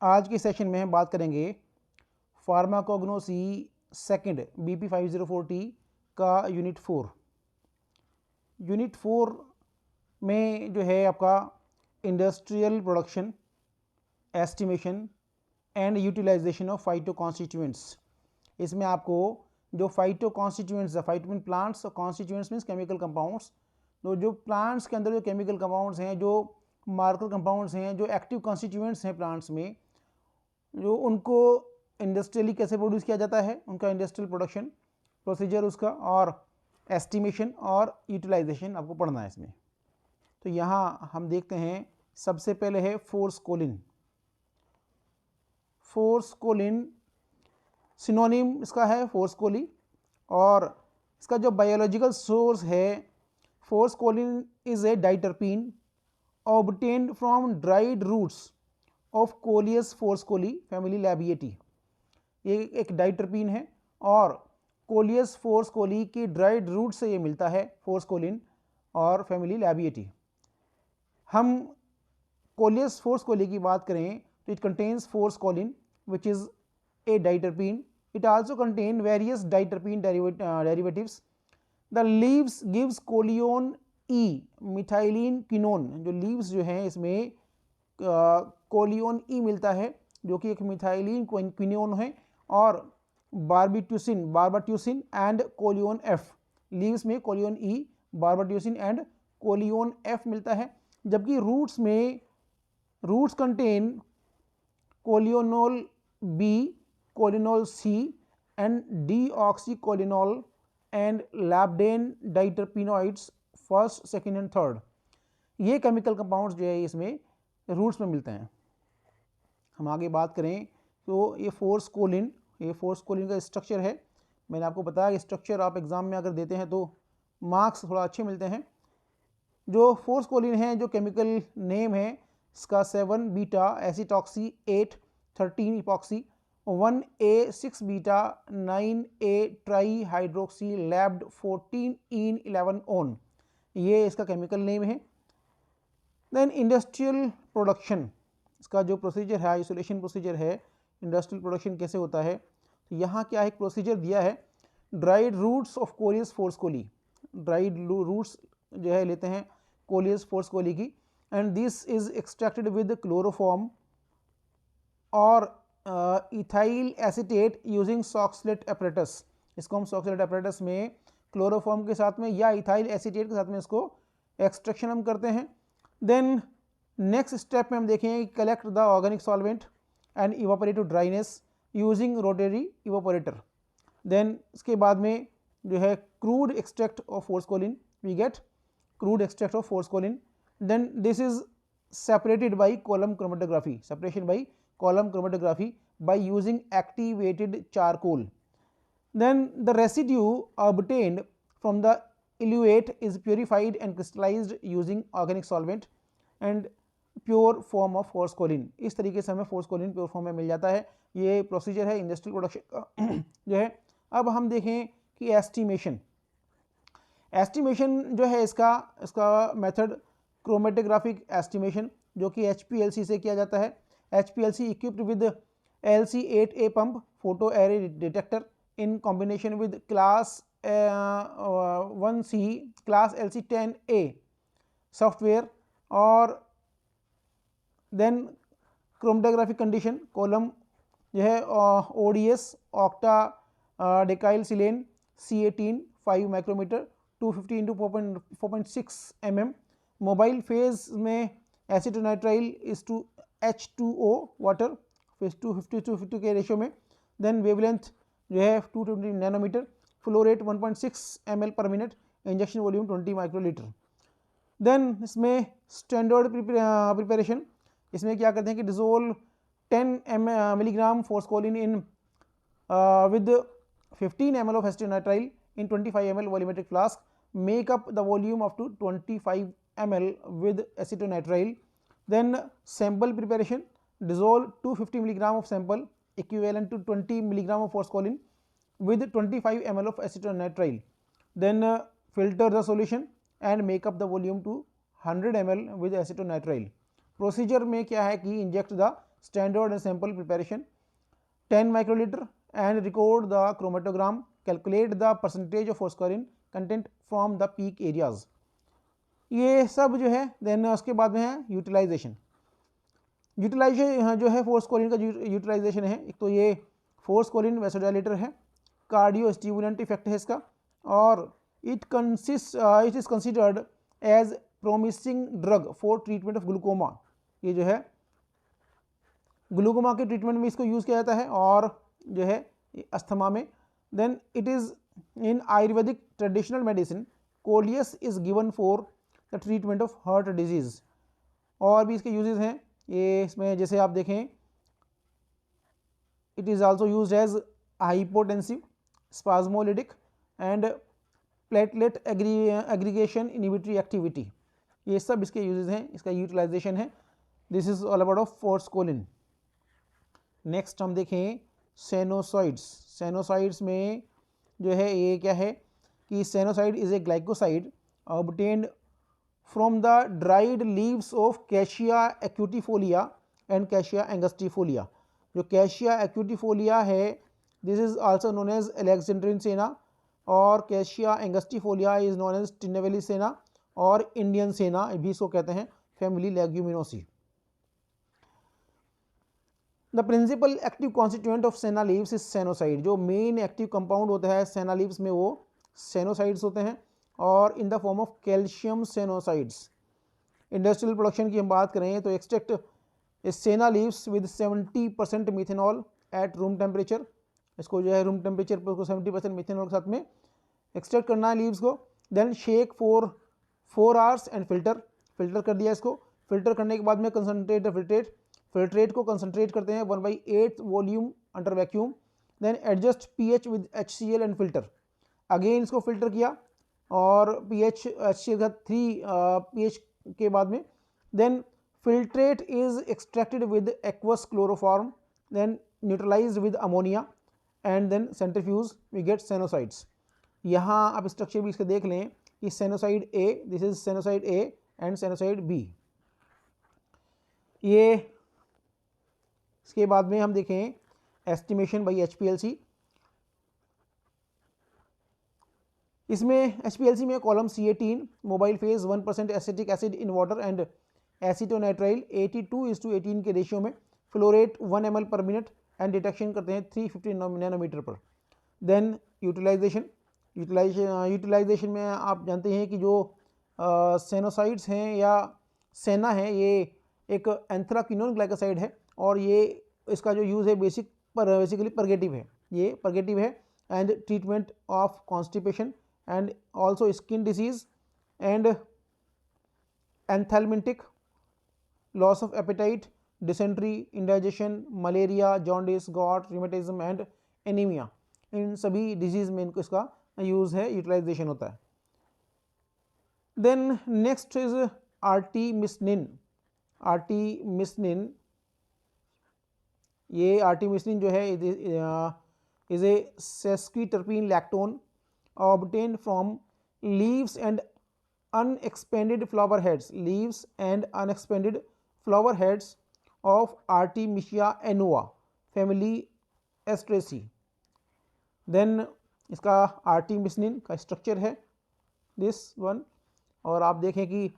आज के सेशन में हम बात करेंगे फार्माकोग्नोसी सेकंड BP504T का यूनिट 4 में जो है आपका industrial production, estimation and utilization of phyto constituents. इसमें आपको जो फाइटो कॉन्स्टिट्यूएंट्स, फाइटोमिन plants, constituents means chemical compounds, तो जो प्लांट्स के अंदर जो केमिकल कंपाउंड्स हैं, जो मार्कर कंपाउंड्स हैं, जो एक्टिव कॉन्स्टिट्यूएंट्स हैं प्लांट्स में, जो उनको इंडस्ट्रियली कैसे प्रोड्यूस किया जाता है, उनका इंडस्ट्रियल प्रोडक्शन प्रोसीजर उसका, और एस्टिमेशन और यूटिलाइजेशन आपको पढ़ना है इसमें। तो यहाँ हम देखते हैं सबसे पहले है फोर्सकोलिन। फोर्सकोलिन सिनोनिम इसका है फोर्सकोली, और इसका जो बायोलॉजिकल सोर्स है, forskolin is a diterpene obtained from dried roots of Coleus forskohlii family Labiatae. ये एक डाइटरपीन है और कोलियस फोर्सकोली की ड्राइड रूट से ये मिलता है फोर्सकोलिन और फैमिली लैबिएटी। हम कोलियस फोर्सकोली की बात करें तो it contains forskolin which is a diterpene. It also contain various diterpene derivatives. The leaves gives कोलियोन E methylene quinone. जो लीव्स जो हैं इसमें कोलियोन E मिलता है जो कि एक मिथाइलिन क्विनोन है, और barbatusin and coleon F। Leaves में coleon E, barbatusin and coleon F मिलता है, जबकि roots contain coleonol B, coleonol C and deoxycoleonol and labdane diterpenoids first, second and third. ये केमिकल कंपाउंड्स जो है इसमें रूट्स में मिलते हैं। हम आगे बात करें तो ये फोर्सकोलिन का स्ट्रक्चर है। मैंने आपको बताया कि स्ट्रक्चर आप एग्जाम में अगर देते हैं तो मार्क्स थोड़ा अच्छे मिलते हैं। जो फोर्सकोलिन है, जो केमिकल नेम है इसका 7 beta acetoxy 8 13 epoxy 1A 6 beta 9A trihydroxy labd 14 इन 11 ओन, ये इसका केमिकल नेम है। देन इंडस्ट्रियल प्रोडक्शन, इसका जो प्रोसीजर है, आइसोलेशन प्रोसीजर है, इंडस्ट्रियल प्रोडक्शन कैसे होता है, तो यहाँ क्या एक प्रोसीजर दिया है। Dried roots of Coleus forskohlii, dried roots जो है लेते हैं कोलियस फोर्सकोली की, and this is extracted with chloroform और ethyl acetate using Soxhlet apparatus. इसको हम सॉक्सलेट एपरेटस में क्लोरोफॉर्म के साथ में या इथाइल एसीटेट के साथ में इसको एक्सट्रैक्शन हम करते हैं। देन नेक्स्ट स्टेप में हम देखेंगे collect the organic solvent and evaporate to dryness using rotary evaporator. Then इसके बाद में जो है crude extract of forskolin, we get crude extract of forskolin. Then this is separated by column chromatography, separation by column chromatography by using activated charcoal. Then the residue obtained from the eluate is purified and crystallized using organic solvent and pure form of फोर्सकोलिन। इस तरीके से हमें फोर्सकोलिन pure form में मिल जाता है। ये procedure है industrial production का जो है। अब हम देखें कि एस्टिमेशन जो है इसका मेथड क्रोमेटोग्राफिक एस्टिमेशन, जो कि HPLC से किया जाता है। HPLC equipped with LC8A pump photo array detector in combination with class 1C class LC10A software, और देन क्रोमेटोग्राफिक कंडीशन कॉलम जो है ODS octadecyl silane C18 5 micrometre 250 into 4.6 mm। Mobile phase में acetonitrile is to H2O water phase 250 के ratio में। Then wavelength जो है 220 nanometre, flow rate 1.6 ml पर minute, injection volume 20 microlitre. Then इसमें standard preparation, इसमें क्या करते हैं कि dissolve 10 milligram forskolin in with 15 ml of acetonitrile in 25 ml volumetric flask, make up the volume up to 25 ml with acetonitrile. Then sample preparation, dissolve 250 milligram of sample equivalent to 20 milligram of forskolin with 25 ml of acetonitrile. Then filter the solution and make up the volume to 100 ml with acetonitrile. Procedure में क्या है कि inject the standard and sample preparation 10 microliter and record the chromatogram, calculate the percentage of phosphorus content from the peak areas. ये सब जो है then उसके बाद में है यूटिलाइजेशन जो है फोर्सकोलिन का यूटिलाइजेशन है। एक तो ये फोर्सकोलिन वैसोडाइलेटर है, कार्डियो स्टिमुलेंट इफेक्ट है इसका, और it is considered as promising drug for treatment of glaucoma. ये जो है ग्लूकोमा के ट्रीटमेंट में इसको यूज़ किया जाता है और जो है अस्थमा में। Then it is in Ayurvedic traditional medicine coleus is given for the treatment of heart disease. और भी इसके यूजेस हैं, ये इसमें जैसे आप देखें it is also used as hypotensive, spasmolytic and platelet aggregation inhibitory activity. ये सब इसके यूजेस हैं, इसका यूटिलाइजेशन है। This is all about of forskolin. Next हम देखें सेनोसाइड्स। सेनोसाइड्स में जो है ये क्या है कि sennoside is a glycoside obtained from the dried leaves of Cassia acutifolia and Cassia angustifolia. जो कैशिया एक्यूटिफोलिया है this is also known as Alexandrian senna, और Cassia angustifolia is known as Tinnevelly senna और इंडियन सेना भी इसको कहते हैं, family Leguminosae. The principal active constituent of senna leaves is sennoside. जो main active compound होता है सेना लीव्स में वो सेनोसाइड्स होते हैं, और in the form of calcium sennosides. Industrial production की हम बात करें तो एक्सट्रैक्ट सेना leaves with 70% methanol at room temperature. इसको जो है रूम टेम्परेचर पर उसको 70% मिथेनॉल के साथ में एक्सट्रैक्ट करना है लीव्स को। Then shake for 4 hours and filter कर दिया इसको। फिल्टर करने के बाद में कंसनट्रेट फिल्ट्रेट को कंसनट्रेट करते हैं 1/8 volume under vacuum. Then adjust pH with HCl and filter. Again इसको फिल्टर किया और pH HCl का 3 pH के बाद में then filtrate is extracted with aqueous chloroform, then neutralized with ammonia and then centrifuge we get sennosides. यहाँ आप structure भी इसके देख लें कि sennoside A, this is sennoside A and sennoside B. ये इसके बाद में हम देखें एस्टिमेशन बाई HPLC। इसमें HPLC में column C18 mobile phase 1% acetic acid in water and acetonitrile 82:18 के रेशियो में फ्लोरेट 1 ml पर मिनट एंड डिटेक्शन करते हैं 350 नैनोमीटर पर। देन यूटिलाइजेशन में आप जानते हैं कि जो सेनोसाइड्स हैं या सेना है ये एक एंथ्राक्विनोन ग्लाइकोसाइड है, और ये इसका जो यूज़ है बेसिकली परगेटिव है, ये परगेटिव है and treatment of constipation and also skin disease and anthelmintic, loss of appetite, dysentery, indigestion, malaria, jaundice, gout, rheumatism and anaemia, इन सभी डिजीज में इनको इसका यूज़ है, यूटिलाइजेशन होता है। Then next is artemisinin. ये आर्टिमिसनिन जो है is a sesquiterpene lactone obtained from leaves and unexpanded flower heads of Artemisia annua family Asteraceae. Then इसका आर्टिमिसनिन का स्ट्रक्चर है दिस वन। और आप देखें कि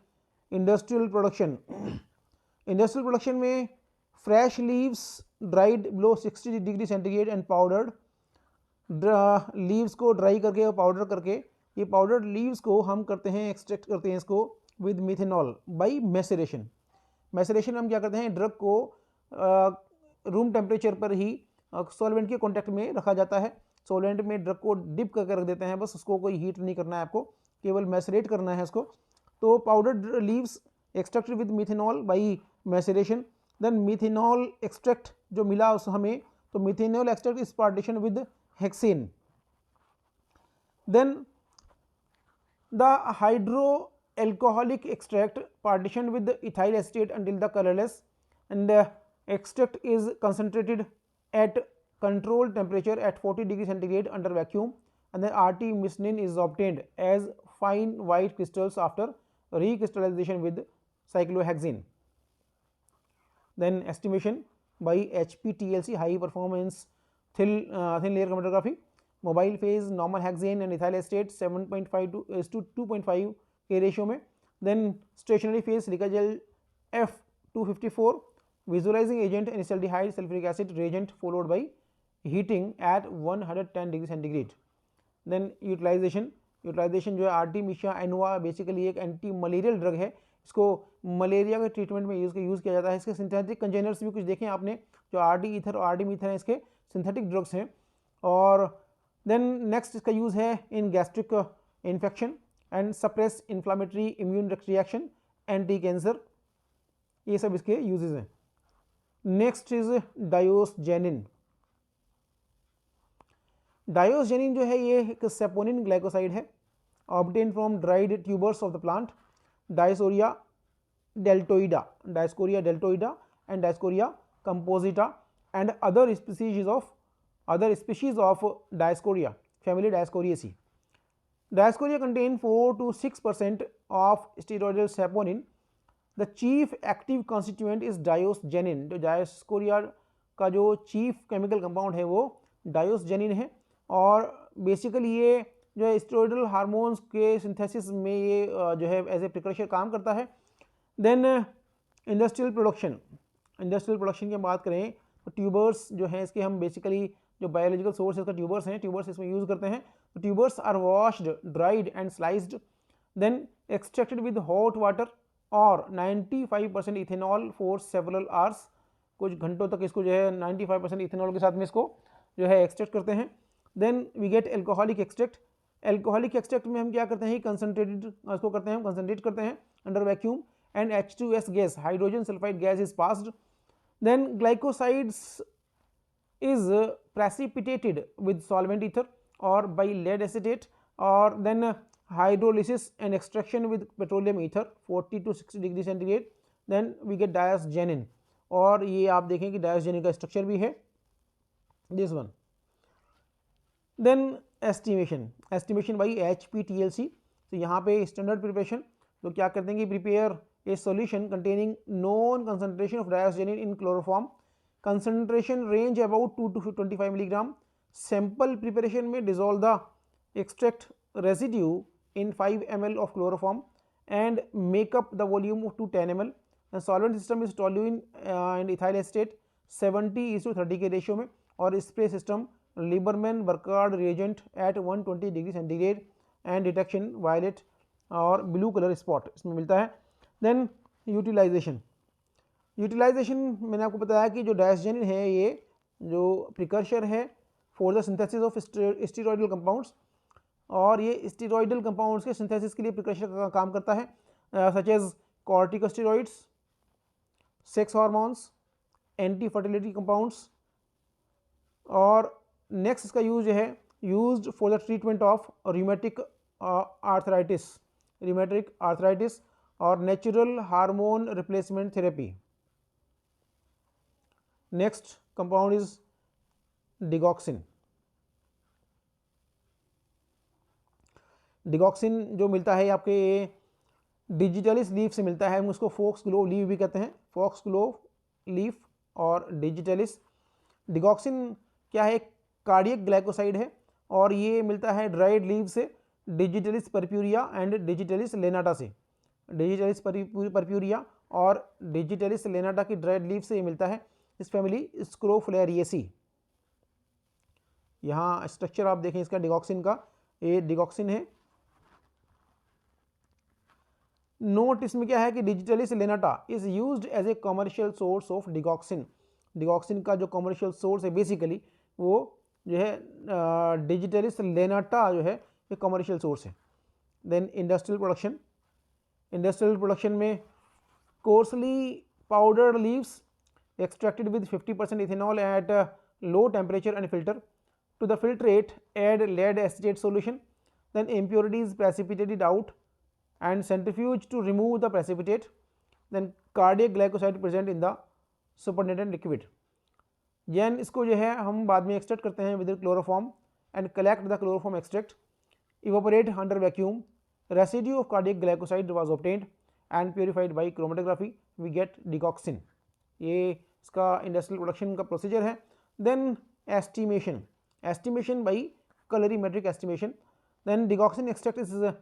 इंडस्ट्रियल प्रोडक्शन में fresh leaves dried below 60 degree centigrade and powdered, leaves को dry करके और पाउडर करके, ये पाउडर्ड लीव्स को हम करते हैं एक्सट्रैक्ट करते हैं इसको विद मिथेनॉल बाई मैसेरेशन। हम क्या करते हैं, ड्रग को रूम टेम्परेचर पर ही सॉल्वेंट के कॉन्टैक्ट में रखा जाता है। सॉल्वेंट में ड्रग को डिप करके रख देते हैं, बस उसको कोई हीट नहीं करना है आपको, केवल मैसरेट करना है इसको। तो powdered leaves extracted with methanol by maceration. Then methanol extract जो मिला उस हमें, तो methanol extract is partition with hexane. Then the hydro alcoholic extract partitioned with the ethyl acetate until the colorless, and the extract is concentrated at controlled temperature at 40 degree centigrade under vacuum, and then artemisinin is obtained as fine white crystals after recrystallization with cyclohexene. Then estimation, by HPTLC, high performance thin layer chromatography. Mobile phase normal hexane and ethyl acetate 7.5 to 2.5 के ratio में. Then stationary phase silica gel F254, visualizing agent acetaldehyde sulfuric acid reagent followed by heating at 110 degree centigrade. Then utilization जो है artemisia annua basically एक anti malarial drug है. इसको malaria के treatment में use किया जाता है. इसके सिंथेटिक कंटेनर्स भी कुछ देखें आपने, जो आरडी ईथर और आरडी मीथर हैं, इसके सिंथेटिक ड्रग्स हैं. और देन नेक्स्ट इसका यूज़ है in gastric infection and suppress inflammatory immune reaction, anti cancer, ये सब इसके यूजेस हैं. Next is diosgenin. डायोसजेनिन जो है ये एक सेपोनिन ग्लाइकोसाइड है, obtain from dried tubers of the plant Dioscorea deltoidea and Dioscorea composita and other species of Dioscorea family Diascoriaceae. Diascoria contain 4 to 6% of steroidal saponin. The chief active constituent is diosgenin. जो Dioscorea का जो chief chemical compound है वो diosgenin है, और basically ये जो है स्टेरॉइडल हार्मोन्स के सिंथेसिस में ये जो है एज ए प्रिकर्सर काम करता है. देन इंडस्ट्रियल प्रोडक्शन की बात करें तो ट्यूबर्स जो है इसके हम बेसिकली जो बायोलॉजिकल सोर्स इसका ट्यूबर्स हैं, ट्यूबर्स इसमें यूज़ करते हैं. तो tubers are washed, dried and sliced, then extracted with hot water और 95% इथेनॉल फॉर सेवरल आवर्स. कुछ घंटों तक इसको जो है 95% इथेनॉल के साथ में इसको जो है एक्सट्रैक्ट करते हैं. Then we get alcoholic extract. Alcoholic extract में हम क्या करते हैं, कंसनट्रेट करते हैं under vacuum, and H2S gas, hydrogen sulphide gas is passed. Then glycosides is precipitated with solvent ether or by lead acetate, or then hydrolysis and extraction with petroleum ether 40 to 60 degree centigrade. then we get diosgenin, और ये आप देखें कि diosgenin का structure भी है this one. then estimation by HPTLC. तो यहाँ पे स्टैंडर्ड प्रिपरेशन तो क्या करते हैं कि prepare a solution containing non concentration of diosgenin in chloroform. concentration range about 2 to 25 milligram. Sample preparation में dissolve the extract residue in 5 ml of chloroform and make up the volume to 10 ml. The solvent system is toluene and ethyl acetate 70:30 के ratio में, और spray system Lieberman Burkhardt reagent at 120 degree centigrade and detection violet और blue colour spot इसमें मिलता है. Then utilisation मैंने आपको बताया कि जो डायोसजेनिन है ये जो प्रिकर्सर है for the synthesis of steroidal compounds, और ये स्टेरॉइडल कंपाउंड्स के सिंथेसिस के लिए प्रिकर्सर का काम करता है, such as corticosteroids, sex hormones, anti fertility compounds. और नेक्स्ट इसका यूज है used for the treatment of rheumatic arthritis और natural hormone replacement therapy. Next compound is digoxin. Digoxin जो मिलता है आपके डिजिटलिस लीफ से मिलता है, हम उसको फोक्सग्लोव लीफ भी कहते हैं, फोक्सग्लोव लीफ और डिजिटलिस. डिगॉक्सिन क्या है, कार्डियक ग्लाइकोसाइड है, और ये मिलता है ड्राइड लीव से, डिजिटलिस परप्यूरिया एंड डिजिटलिस लेनाटा से. डिजिटलिस परप्यूरिया और डिजिटलिस लेनाटा की ड्राइड लीव से ये मिलता है. इस फैमिली स्क्रोफुलेरिएसी. यहाँ स्ट्रक्चर आप देखें इसका डिगॉक्सिन का, ये डिगॉक्सिन है. नोट इसमें क्या है कि Digitalis lanata is used as a commercial source of digoxin. Digoxin का जो कमर्शियल सोर्स है बेसिकली वो जो है डिजिटलिस लेनाटा जो है ये कमर्शियल सोर्स है. देन इंडस्ट्रियल प्रोडक्शन में coarsely powdered leaves extracted with 50% ethanol at low temperature and filter. To the filtrate add lead acetate solution, then impurities precipitated out and centrifuge to remove the precipitate. Then cardiac glycoside present in the supernatant liquid. Then इसको जो है हम बाद में extract करते हैं with chloroform and collect the chloroform extract, evaporate under vacuum. Residue of cardiac glycoside was obtained and purified by chromatography. We get digoxin. ये इसका इंडस्ट्रियल प्रोडक्शन का प्रोसीजर है। Then estimation by colorimetric estimation. Then digoxin extract is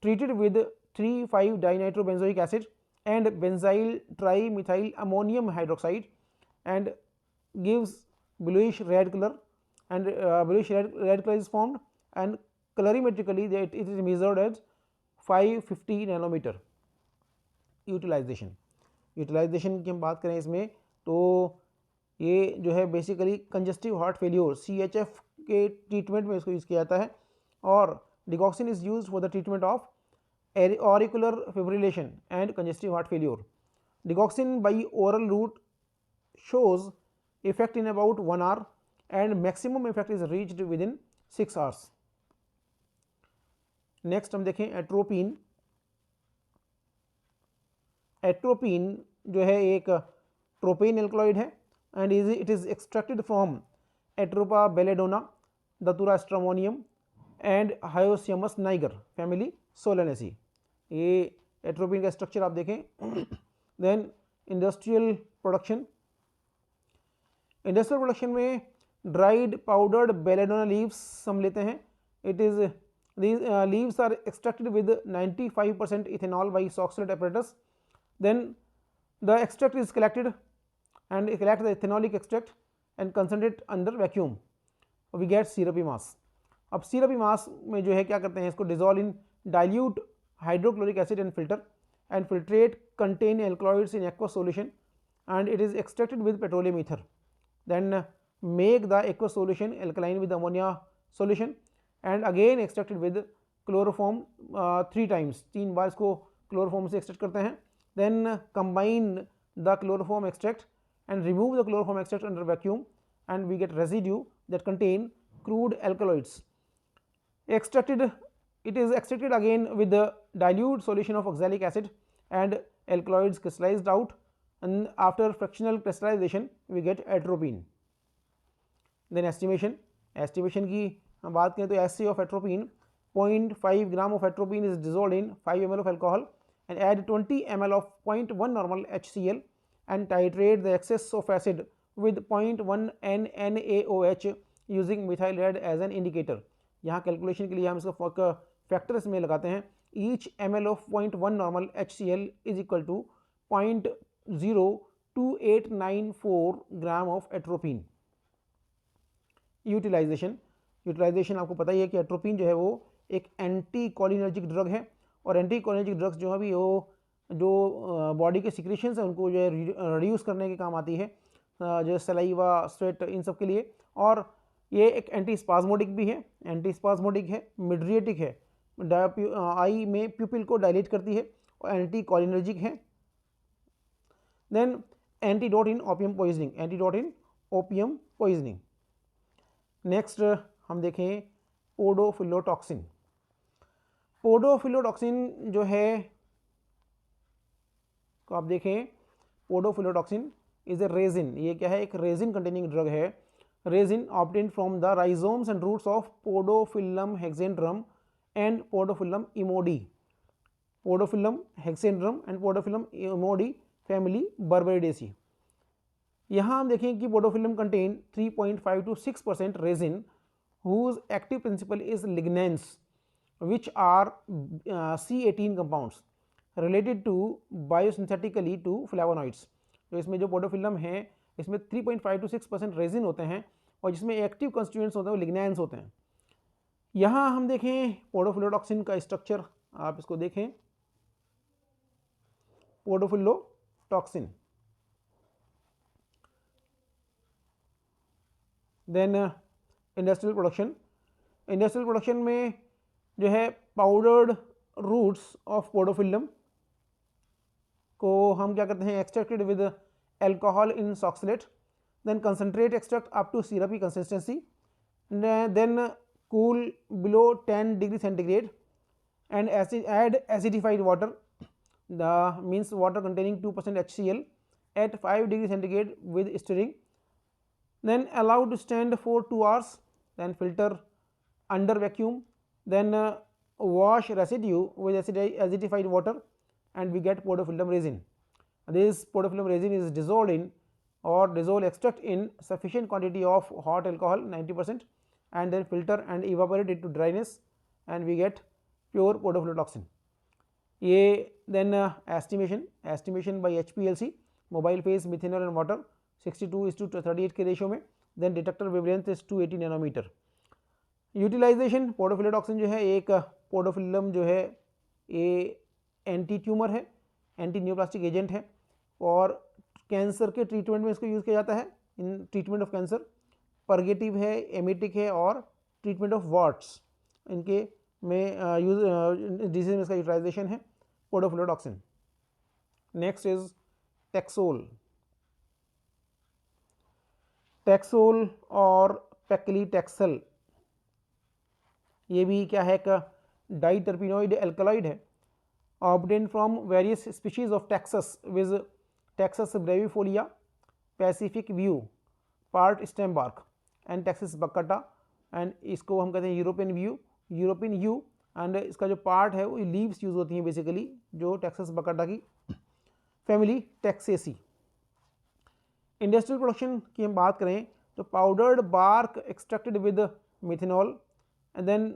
treated with 3,5-dinitrobenzoic acid and benzyl trimethyl ammonium hydroxide and gives bluish red color, and bluish red color is formed, and colorimetrically it is measured as 550 nanometer। Utilisation की हम बात करें इसमें तो ये जो है basically congestive heart failure CHF के ट्रीटमेंट में इसको यूज़ किया जाता है। और digoxin is used for the treatment of auricular fibrillation and congestive heart failure. Digoxin by oral route shows effect in about 1 hour and maximum effect is reached within 6 hours. Next हम देखें atropine. Atropine जो है एक tropane alkaloid है and it is extracted from Atropa belladonna, Datura stramonium and Hyoscyamus niger family Solanaceae. ये atropine का structure आप देखें। देन इंडस्ट्रियल प्रोडक्शन में ड्राइड पाउडर्ड बेलेडोना लीव्स हम लेते हैं। It is these leaves are extracted with 95% ethanol by Soxhlet apparatus. Then the extract is collected and collect the ethanolic extract and concentrate under vacuum, we get syrupy mass. अब syrupy mass में जो है क्या करते हैं, इसको dissolve in dilute hydrochloric acid and filter and filtrate contain alkaloids in aqueous solution and it is extracted with petroleum ether. Then make the aqueous solution alkaline with ammonia solution and again extracted with chloroform 3 times, 3 बार इसको chloroform से extract करते हैं। Then combine the chloroform extract and remove the chloroform extract under vacuum and we get residue that contain crude alkaloids. It is extracted again with the dilute solution of oxalic acid and alkaloids crystallized out, and after fractional crystallization we get atropine. Then estimation की हम बात करें तो assay of atropine 0.5 gram of atropine is dissolved in 5 ml of alcohol and add 20 ml of 0.1 normal HCl and titrate the excess of acid with 0.1 NaOH using methyl red as an indicator. यहाँ calculation के लिए हम इसका factor इसमें लगाते हैं। Each ml of 0.1 normal HCl is equal to 0.02894 gram of atropine. Utilization आपको पता ही है कि एट्रोपिन जो है वो एक एंटी कोलिनर्जिक ड्रग है और एंटी कोलिनर्जिक ड्रग्स जो है भी वो जो बॉडी के सिक्रेशंस हैं उनको जो है रिड्यूस करने के काम आती है, जो सलाइवा स्वेट इन सब के लिए। और ये एक एंटी स्पाज्मोडिक भी है, मिड्रिएटिक है, आई में प्यूपिल को डायलेट करती है और एंटी कोलिनर्जिक है। देन एंटीडोट इन ओपियम पॉइजनिंग। नेक्स्ट हम देखें पोडोफिलोटॉक्सिन जो है तो आप देखें पोडोफिलोटॉक्सिन इज ए रेजिन। ये क्या है, एक रेजिन कंटेनिंग ड्रग है। Resin obtained from the rhizomes and roots of Podophyllum hexandrum and Podophyllum emodi family Berberidaceae. यहाँ हम देखें कि Podophyllum contain 3.5 to 6% resin whose active principle is lignans which are C18 compounds related to biosynthetically to flavonoids। तो इसमें जो पोडोफिलम है इसमें 3.5 to 6% resin होते हैं और जिसमें एक्टिव कंस्टिट्यूएंट्स होते हैं वो लिग्नैंस होते हैं। यहाँ हम देखें पोडोफिलोटॉक्सिन का स्ट्रक्चर, आप इसको देखें। पोडोफिलोटॉक्सिन देन इंडस्ट्रियल प्रोडक्शन में जो है पाउडर्ड रूट्स ऑफ पोडोफिलम को हम क्या करते हैं, extracted with alcohol in Soxhlet, then concentrate extract up to syrupy consistency, then cool below 10 degree centigrade and add acidified water, the means water containing 2% HCl at 5 degree centigrade with stirring, then allowed to stand for 2 hours, then filter under vacuum, then wash residue with acidified water and we get podophyllum resin. This podophyllum resin is dissolved in or dissolve extract in sufficient quantity of hot alcohol 90% and then filter and evaporate it to dryness and we get pure podoflotoxin. ये then estimation by HPLC mobile phase methanol and water 62:38 के ratio में, then detector wavelength is 280 nanometre. Utilization podophyllotoxin जो है एक podophyllum जो है ये anti tumour है, एंटी न्यूप्लास्टिक एजेंट है और कैंसर के ट्रीटमेंट में इसको यूज़ किया जाता है in treatment of cancer. Purgative है, एमिटिक है और ट्रीटमेंट ऑफ वार्ट्स इनके में यूज डिजीज में इसका यूटिलाइजेशन है podophyllotoxin. Next is taxol. Taxol और पैक्लीटैक्सल ये भी क्या है, एक डाइटर्पिनोइड एल्कलॉइड है obtained from various species of Taxus viz Taxus brevifolia, Pacific yew, part stem bark and Taxus baccata. And इसको हम कहते हैं यूरोपियन यू एंड इसका जो पार्ट है वो लीव्स यूज होती हैं बेसिकली जो टैक्सस बक्काटा की फैमिली टैक्सेसी. इंडस्ट्रियल प्रोडक्शन की हम बात करें तो powdered bark extracted with methanol and then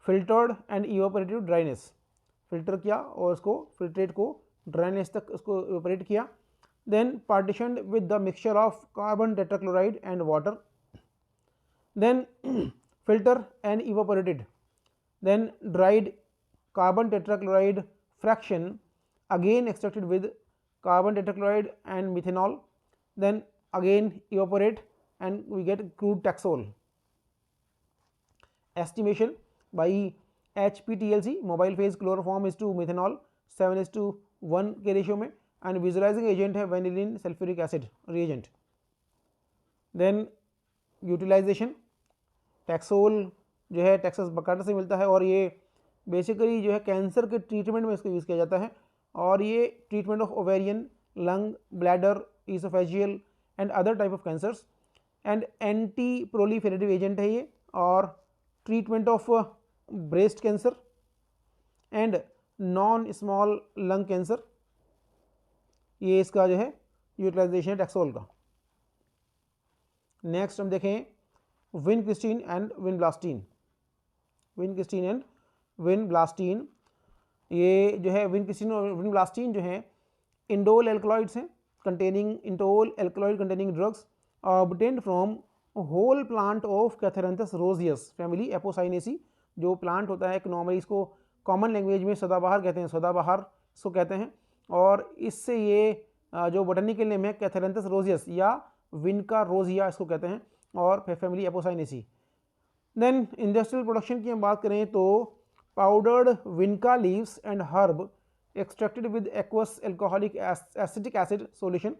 filtered and evaporated dryness. Filter किया और उसको फिल्ट्रेट को ड्राइनेस तक उसको इवापोरेट किया. Then partitioned with the mixture of carbon tetrachloride and water. Then filter and evaporated. Then dried carbon tetrachloride fraction again extracted with carbon tetrachloride and methanol, then again evaporate and we get crude taxol. Estimation by HPTLC mobile phase chloroform is to methanol 7:1 के ratio में and visualizing agent है vanillin sulfuric acid reagent. Then utilization taxol जो है Texas बकाटा से मिलता है और ये बेसिकली जो है कैंसर के ट्रीटमेंट में इसको यूज़ किया जाता है और ये treatment of ovarian, lung, bladder, oesophageal and other type of cancers and anti proliferative agent है ये और treatment of breast cancer and non small lung cancer. ये इसका जो है यूटिलाइजेशन है टैक्सोल का. नेक्स्ट हम देखें विनक्रिस्टीन एंड विनब्लास्टीन. विनक्रिस्टीन एंड विनब्लास्टीन ये जो है विनक्रिस्टीन और विनब्लास्टीन जो है इंडोल एल्कलॉइड्स हैं containing indole alkaloid containing drugs obtained from whole plant of Catharanthus roseus family Apocynaceae. जो प्लांट होता है एक नॉर्मली इसको कॉमन लैंग्वेज में सदाबहार कहते हैं, सदाबहार इसको कहते हैं और इससे ये जो बोटेनिकल नेम है कैथेरेंथस रोजियस या विनका रोजिया इसको कहते हैं और family apocynaceae. Then industrial production की हम बात करें तो powdered vinca leaves and herb extracted with aqueous alcoholic acetic acid solution,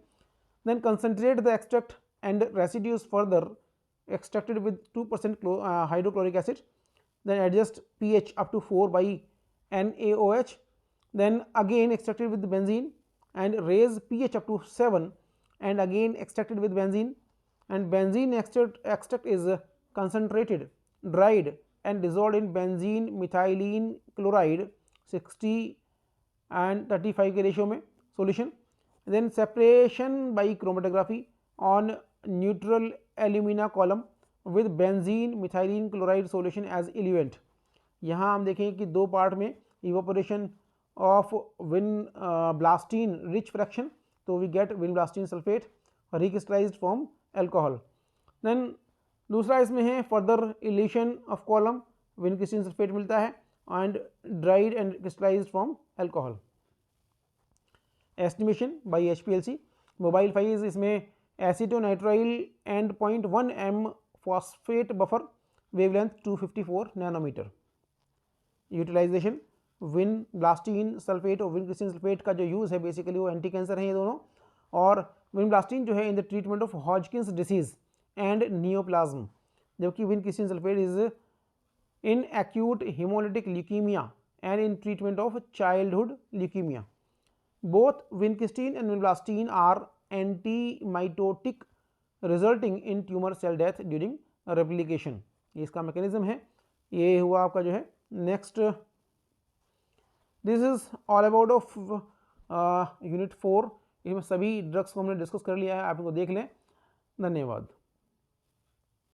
then concentrate the extract and residues further extracted with 2% hydrochloric acid, then adjust pH up to 4 by NaOH, then again extracted with benzene and raise pH up to 7 and again extracted with benzene, and benzene extract is concentrated, dried and dissolved in benzene methylene chloride 60 and 35 के ratio में solution. Then separation by chromatography on neutral alumina column with benzene methylene chloride solution as eluent. यहाँ हम देखें कि दो part में evaporation of vinblastine rich fraction, तो we get vinblastine sulfate recrystallized from alcohol. Then दूसरा इसमें है further elution of column, vincrystine sulfate मिलता है and dried and crystallized from alcohol. Estimation by HPLC mobile phase इसमें acetonitrile and 0.1 m phosphate buffer wavelength 254 nanometre. Utilisation vinblastine sulphate और vincristine sulphate का जो use है बेसिकली वो anti cancer है ये दोनों, और विनब्लास्टीन जो है in the treatment of Hodgkin's disease and neoplasm, जबकि vincristine sulphate is in acute hemolytic leukemia and in treatment of childhood leukemia. Both vincristine and vinblastine are anti-mitotic resulting in tumor cell death during replication. ये इसका mechanism है. ये हुआ आपका जो है next. This is all about of unit 4 इसमें सभी ड्रग्स को हमने डिस्कस कर लिया है, आप इनको देख लें। धन्यवाद।